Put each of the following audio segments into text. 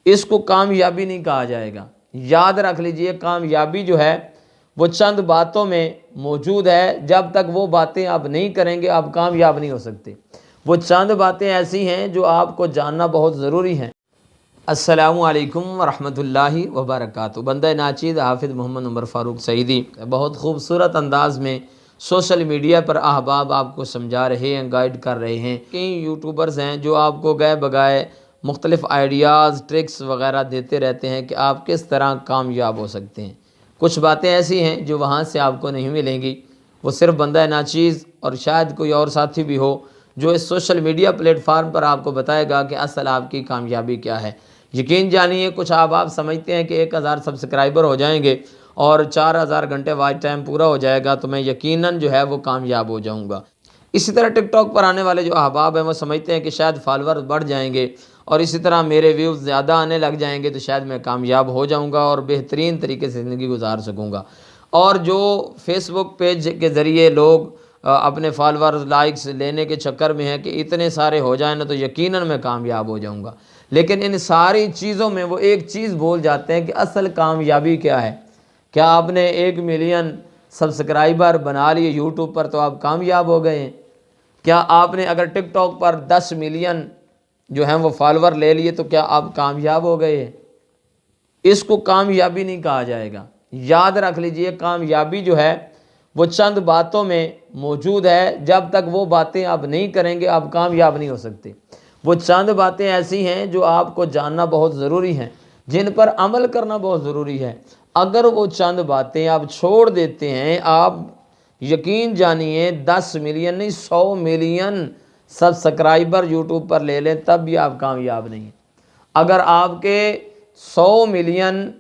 इसको कामयाबी नहीं कहा जाएगा। याद रख लीजिए, कामयाबी जो है वो चंद बातों में मौजूद है। जब तक वो बातें आप नहीं करेंगे आप कामयाब नहीं हो सकते। वो चंद बातें ऐसी हैं जो आपको जानना बहुत ज़रूरी है। अस्सलामु अलैकुम वरहमतुल्लाहि वबरकातुहू। बंदा नाचीद हाफिज़ मोहम्मद उमर फ़ारूक सईदी बहुत खूबसूरत अंदाज में सोशल मीडिया पर अहबाब आपको समझा रहे हैं, गाइड कर रहे हैं। कई यूट्यूबर्स हैं जो आपको गए बगाए मुख्तलिफ़ आइडियाज़, ट्रिक्स वगैरह देते रहते हैं कि आप किस तरह कामयाब हो सकते हैं। कुछ बातें ऐसी हैं जो वहाँ से आपको नहीं मिलेंगी। वो सिर्फ बंदा नाचीज़ और शायद कोई और साथी भी हो जो इस सोशल मीडिया प्लेटफार्म पर आपको बताएगा कि असल आपकी कामयाबी क्या है। यकीन जानिए, कुछ आप समझते हैं कि 1000 सब्सक्राइबर हो जाएंगे और 4000 घंटे वॉच टाइम पूरा हो जाएगा तो मैं यकीनन जो है वो कामयाब हो जाऊंगा। इसी तरह टिकटॉक पर आने वाले जो अहबाब हैं वो समझते हैं कि शायद फॉलोअर बढ़ जाएंगे और इसी तरह मेरे व्यूज़ ज़्यादा आने लग जाएंगे तो शायद मैं कामयाब हो जाऊंगा और बेहतरीन तरीके से ज़िंदगी गुजार सकूँगा। और जो फेसबुक पेज के ज़रिए लोग अपने फॉलोअर्स लाइक्स लेने के चक्कर में है कि इतने सारे हो जाए ना तो यकीनन मैं कामयाब हो जाऊंगा, लेकिन इन सारी चीज़ों में वो एक चीज़ भूल जाते हैं कि असल कामयाबी क्या है। क्या आपने 1 मिलियन सब्सक्राइबर बना लिए यूट्यूब पर तो आप कामयाब हो गए हैं? क्या आपने अगर टिकटॉक पर 10 मिलियन जो हैं वो फॉलोअर ले लिए तो क्या आप कामयाब हो गए हैं? इसको कामयाबी नहीं कहा जाएगा। याद रख लीजिए, कामयाबी जो है वो चंद बातों में मौजूद है। जब तक वो बातें आप नहीं करेंगे आप कामयाब नहीं हो सकते। वो चंद बातें ऐसी हैं जो आपको जानना बहुत ज़रूरी हैं, जिन पर अमल करना बहुत ज़रूरी है। अगर वो चंद बातें आप छोड़ देते हैं, आप यकीन जानिए 10 मिलियन नहीं 100 मिलियन सब्सक्राइबर यूट्यूब पर ले लें तब भी आप कामयाब नहीं हैं। अगर आपके 100 मिलियन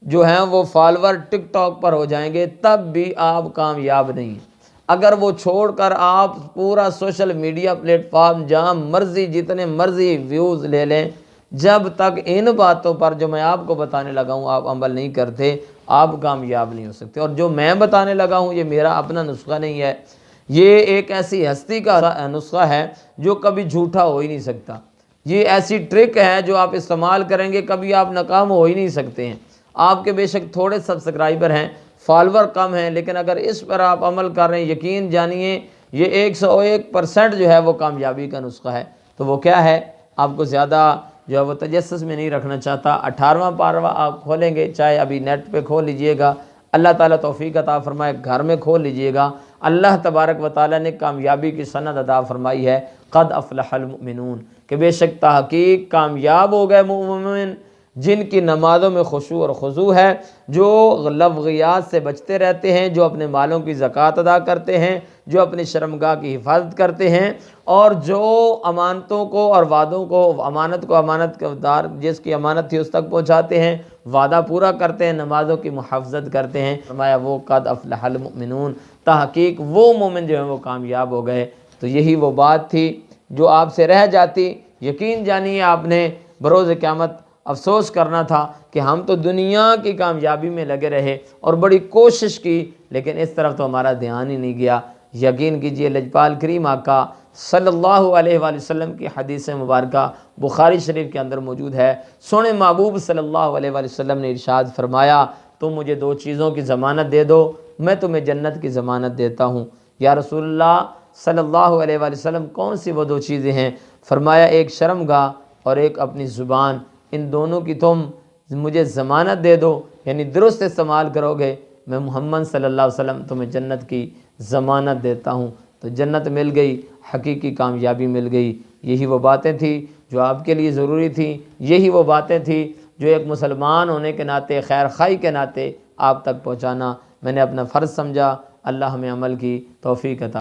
जो हैं वो फॉलोअर टिकटॉक पर हो जाएंगे तब भी आप कामयाब नहीं हैं। अगर वो छोड़कर आप पूरा सोशल मीडिया प्लेटफॉर्म जहाँ मर्जी जितने मर्जी व्यूज़ ले लें, जब तक इन बातों पर जो मैं आपको बताने लगा हूँ आप अमल नहीं करते आप कामयाब नहीं हो सकते। और जो मैं बताने लगा हूँ ये मेरा अपना नुस्खा नहीं है, ये एक ऐसी हस्ती का नुस्खा है जो कभी झूठा हो ही नहीं सकता। ये ऐसी ट्रिक है जो आप इस्तेमाल करेंगे कभी आप नाकाम हो ही नहीं सकते हैं। आपके बेशक थोड़े सब्सक्राइबर हैं, फॉलोअर कम हैं, लेकिन अगर इस पर आप अमल कर रहे हैं यकीन जानिए ये 101% जो है वो कामयाबी का नुस्खा है। तो वो क्या है, आपको ज़्यादा जो है वो तजस्सुस में नहीं रखना चाहता। 18वां पारवा आप खोलेंगे, चाहे अभी नेट पे खोल लीजिएगा, अल्लाह ताला तौफीक अता फरमाए, घर में खोल लीजिएगा। अल्लाह तबारक व ताला ने कामयाबी की सनद अता फरमाई है, क़द अफ़लहल मुमिनून, कि बेशक तहक़ीक़ कामयाब हो गए मोमिन जिनकी नमाज़ों में खुशू और खुजू है, जो लग़वियात से बचते रहते हैं, जो अपने मालों की ज़कात अदा करते हैं, जो अपनी शर्मगाह की हिफाजत करते हैं और जो अमानतों को और वादों को अमानत को अमानत के दार जिसकी अमानत थी उस तक पहुँचाते हैं, वादा पूरा करते हैं, नमाज़ों की मुहाफ़ज़त करते हैं। फरमाया वो क़द अफ़लहल मुमिनून, तहक़ीक़ वो मोमिन जो हैं वो कामयाब हो गए। तो यही वो बात थी जो आपसे रह जाती। यकीन जानिए आपने बरोज़ क़यामत अफसोस करना था कि हम तो दुनिया की कामयाबी में लगे रहे और बड़ी कोशिश की, लेकिन इस तरफ तो हमारा ध्यान ही नहीं गया। यकीन कीजिए लजपाल करीम आका सल्लल्लाहु अलैहि वसल्लम की हदीस मुबारका बुखारी शरीफ के अंदर मौजूद है। सोने महबूब सल्लल्लाहु अलैहि वसल्लम ने इरशाद फरमाया, तुम मुझे 2 चीज़ों की ज़मानत दे दो, मैं तुम्हें जन्नत की ज़मानत देता हूँ। या रसूलुल्लाह सल्लल्लाहु अलैहि वसल्लम कौन सी वो 2 चीज़ें हैं? फरमाया एक शर्मगाह और एक अपनी ज़ुबान, इन दोनों की तुम मुझे ज़मानत दे दो, यानी दुरुस्त इस्तेमाल करोगे, मैं मोहम्मद सल्लल्लाहु अलैहि वसल्लम तुम्हें जन्नत की ज़मानत देता हूँ। तो जन्नत मिल गई, हकीकी कामयाबी मिल गई। यही वो बातें थी जो आपके लिए ज़रूरी थी, यही वो बातें थी जो एक मुसलमान होने के नाते, खैर खाई के नाते आप तक पहुँचाना मैंने अपना फ़र्ज़ समझा। अल्लाह हमें अमल की तौफ़ीक अता